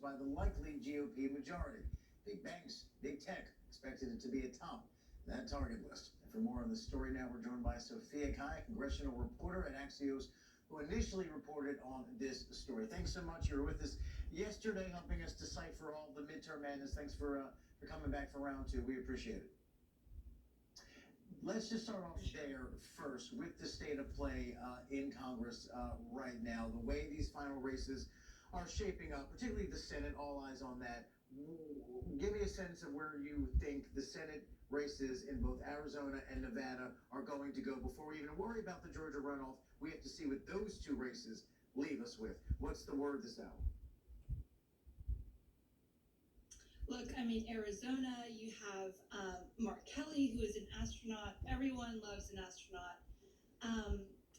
by the likely GOP majority. Big banks, big tech expected it to be atop that target list. And for more on the story now, we're joined by Sophia Kai, congressional reporter at Axios, who initially reported on this story. Thanks so much. You were with us yesterday, helping us decipher all the midterm madness. Thanks for coming back for round two. We appreciate it. Let's just start off there first with the state of play in Congress right now. The way these final races are shaping up, particularly the Senate, all eyes on that. Give me a sense of where you think the Senate races in both Arizona and Nevada are going to go before we even worry about the Georgia runoff. We have to see what those two races leave us with. What's the word this hour? Look, I mean, Arizona, you have Mark Kelly, who is an astronaut. Everyone loves an astronaut.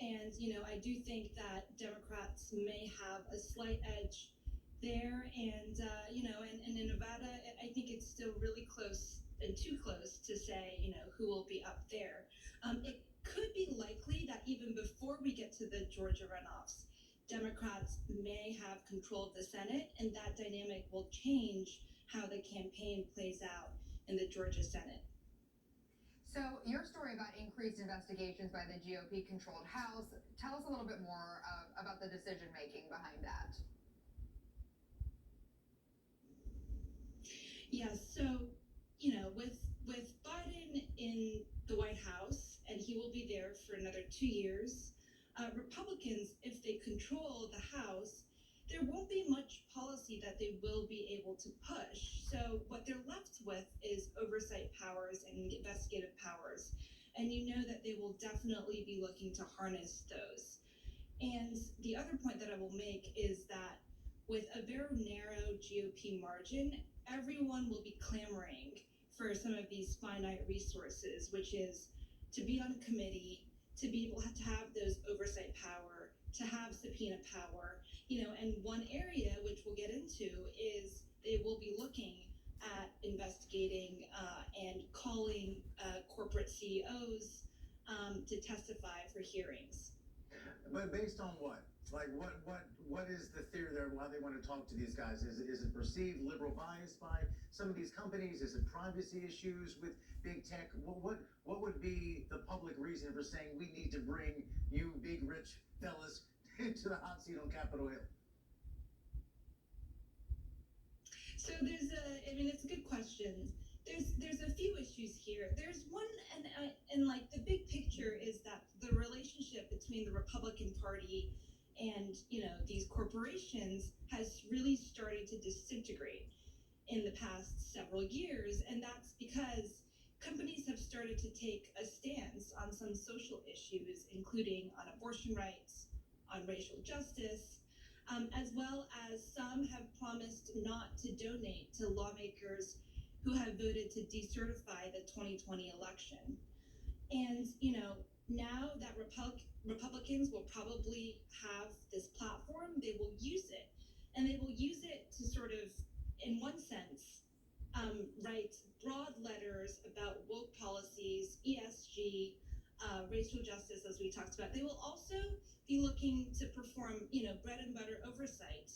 And, you know, I do think that Democrats may have a slight edge there. And, you know, and in Nevada, I think it's still really close and too close to say, you know, who will be up there. It could be likely that even before we get to the Georgia runoffs, Democrats may have control of the Senate, and that dynamic will change how the campaign plays out in the Georgia Senate. So your story about increased investigations by the GOP-controlled House, tell us a little bit more about the decision-making behind that. Yes, so, you know, with Biden in the White House, and he will be there for another 2 years, Republicans, if they control the House, there won't be much policy that they will be able to push. So what they're left with is oversight powers and investigative powers. And you know that they will definitely be looking to harness those. And the other point that I will make is that with a very narrow GOP margin, everyone will be clamoring for some of these finite resources, which is to be on a committee, to be able to have those oversight power, to have subpoena power, you know, and one area which we'll get into is they will be looking at investigating and calling corporate CEOs to testify for hearings. But based on what? Like what is the theory there? Why they want to talk to these guys? Is it perceived liberal bias by some of these companies? Is it privacy issues with big tech? What would be the public reason for saying we need to bring you big rich fellas into the hot seat on Capitol Hill? So it's a good question. There's a few issues here. There's one, and like the big picture is that the relationship between the Republican Party and, you know, these corporations has really started to disintegrate in the past several years, and that's because companies have started to take a stance on some social issues, including on abortion rights, on racial justice, as well as some have promised not to donate to lawmakers who have voted to decertify the 2020 election. And, you know, now that Republicans will probably have this platform, they will use it. And they will use it to sort of, in one sense, write broad letters about woke policies, ESG, racial justice, as we talked about. They will also be looking to perform, you know, bread and butter oversight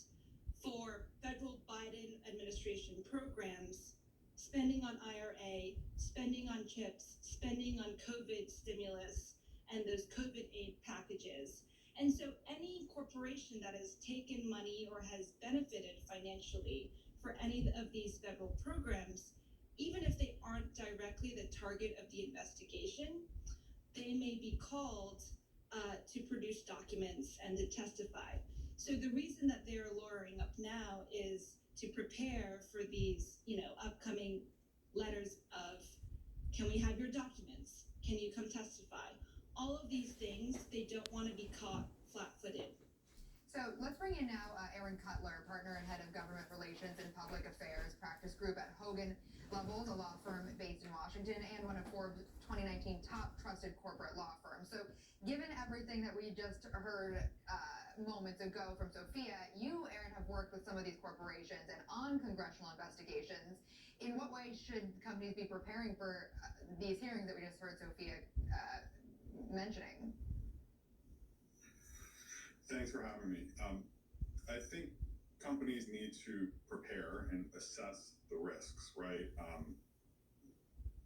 for federal Biden administration programs, spending on IRA, spending on chips, spending on COVID stimulus, and those COVID aid packages. And so any corporation that has taken money or has benefited financially for any of these federal programs, even if they aren't directly the target of the investigation, they may be called to produce documents and to testify. So the reason that they're lawyering up now is to prepare for these, you know, upcoming letters of, can we have your documents? Can you come testify? All of these things, they don't want to be caught flat-footed. So let's bring in now Aaron Cutler, partner and head of government relations and public affairs practice group at Hogan Lovells, a law firm based in Washington and one of Forbes' 2019 top trusted corporate law firms. So given everything that we just heard moments ago from Sophia, you, Aaron, have worked with some of these corporations and on congressional investigations. In what way should companies be preparing for these hearings that we just heard Sophia mentioning? Thanks for having me. I think companies need to prepare and assess the risks, right?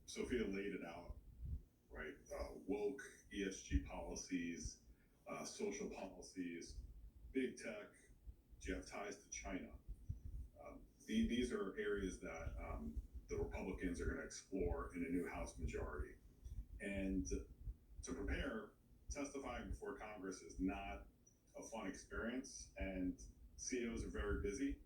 Sophia laid it out, right? Woke ESG policies, social policies, big tech. Do you have ties to China? These are areas that the Republicans are going to explore in a new House majority. And to prepare, testifying before Congress is not a fun experience, and CEOs are very busy.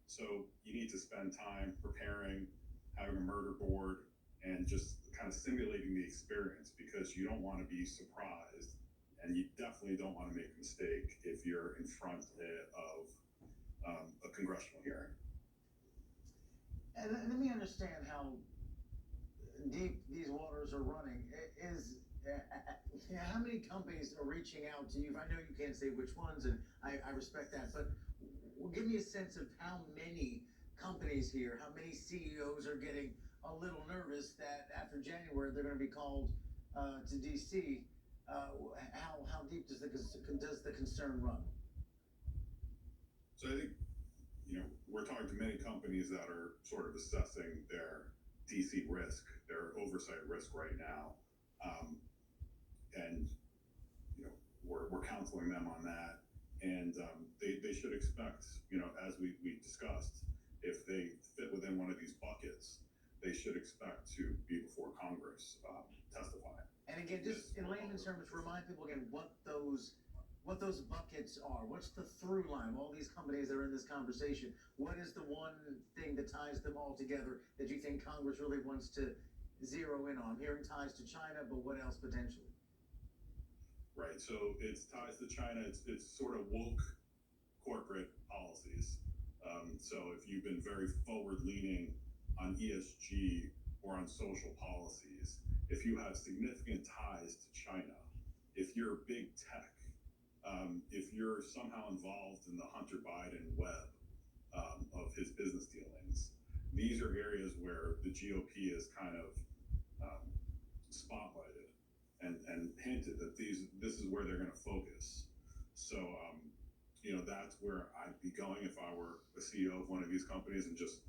So you need to spend time preparing, having a murder board, and just kind of simulating the experience, because you don't want to be surprised, and you definitely don't want to make a mistake if you're in front of a congressional hearing. And let me understand how deep these waters are running. How many companies are reaching out to you? I know you can't say which ones, and I respect that, but give me a sense of how many companies here, how many CEOs are getting a little nervous that after January they're going to be called to DC. How deep does the concern run? So I think, we're talking to many companies that are sort of assessing their DC risk, their oversight risk right now. And, we're counseling them on that. And they should expect, as we discussed, if they fit within one of these buckets, they should expect to be before Congress testifying. And again, just in layman's terms, remind people again what those buckets are. What's the through line? All these companies that are in this conversation, what is the one thing that ties them all together that you think Congress really wants to zero in on? Hearing ties to China, but what else potentially? Right, so it's ties to China. It's sort of woke corporate policies. So if you've been very forward-leaning on ESG or on social policies, if you have significant ties to China, if you're big tech, if you're somehow involved in the Hunter Biden web of his business dealings, these are areas where the GOP is kind of spotlighted and hinted that this is where they're going to focus. So, that's where I'd be going if I were a CEO of one of these companies, and just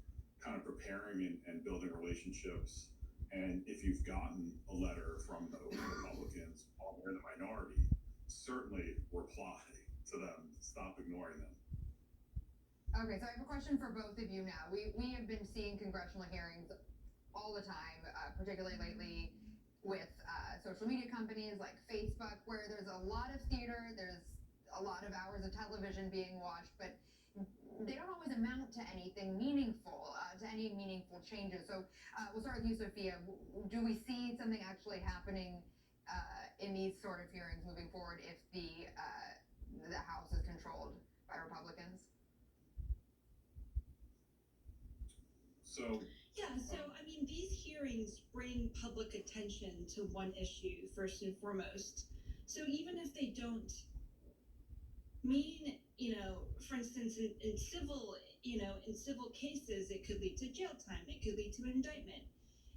kind of preparing and building relationships. And if you've gotten a letter from the Republicans while they're the minority, certainly reply to them. Stop ignoring them. Okay, so I have a question for both of you now. We have been seeing congressional hearings all the time, particularly lately with social media companies like Facebook, where there's a lot of theater, there's a lot of hours of television being watched, but they don't always amount to anything meaningful, to any meaningful changes. So we'll start with you, Sophia. Do we see something actually happening in these sort of hearings moving forward if the House is controlled by Republicans? So these hearings bring public attention to one issue first and foremost. So even if they don't mean, for instance, in civil cases, it could lead to jail time, it could lead to an indictment.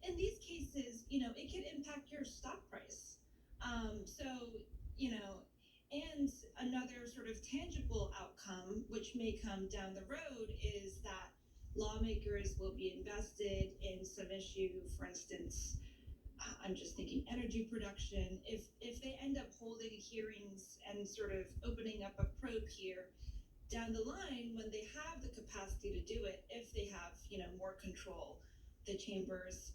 In these cases, it could impact your stock price. And another sort of tangible outcome, which may come down the road, is that lawmakers will be invested in some issue. For instance, I'm just thinking energy production. If they end up holding hearings and sort of opening up a probe here down the line, when they have the capacity to do it, if they have more control, the chambers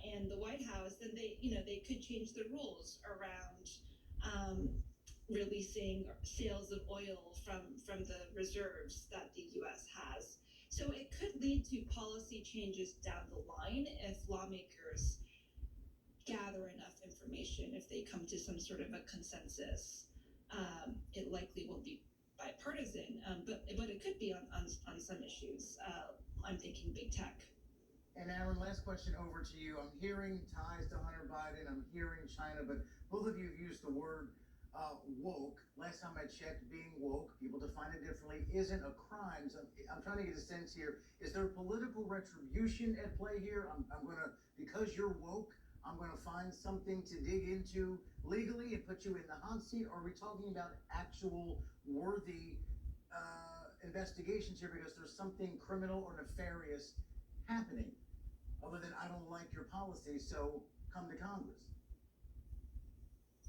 and the White House, then they could change the rules around releasing sales of oil from the reserves that the U.S. has. So it could lead to policy changes down the line if lawmakers gather enough information, if they come to some sort of a consensus. It likely won't be bipartisan, but it could be on some issues. I'm thinking big tech. And Aaron, last question over to you. I'm hearing ties to Hunter Biden, I'm hearing China, but both of you have used the word woke. Last time I checked, being woke, people define it differently, isn't a crime. So I'm trying to get a sense here. Is there political retribution at play here? I'm going to, because you're woke, I'm going to find something to dig into legally and put you in the hot seat? Or are we talking about actual worthy investigations here because there's something criminal or nefarious happening. Other than I don't like your policy, so come to Congress.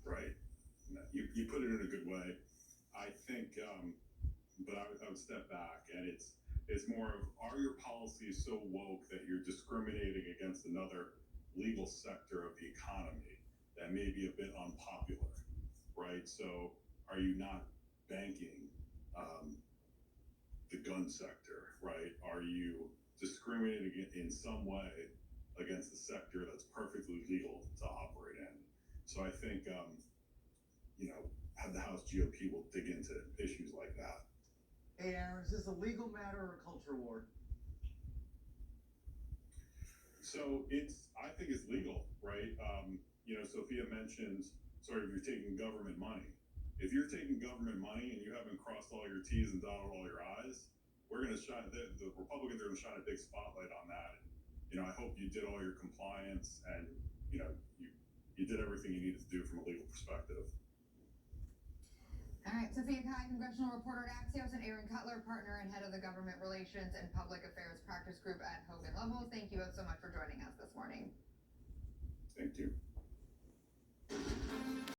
Right. You put it in a good way. I think, but I would step back, and it's more of, are your policies so woke that you're discriminating against another legal sector of the economy that may be a bit unpopular, right? So are you not banking the gun sector, right? Are you discriminating in some way against the sector that's perfectly legal to operate in? So I think, the House GOP will dig into issues like that. Hey, Aaron, is this a legal matter or a culture war? So I think it's legal, right? Sophia mentioned sort of you're taking government money. If you're taking government money and you haven't crossed all your T's and dotted all your I's, we're going to shine, the Republicans are going to shine a big spotlight on that. And, I hope you did all your compliance and, you did everything you needed to do from a legal perspective. All right, Sophia Kai, congressional reporter at Axios, and Aaron Cutler, partner and head of the Government Relations and Public Affairs Practice Group at Hogan Lovells. Thank you both so much for joining us this morning. Thank you.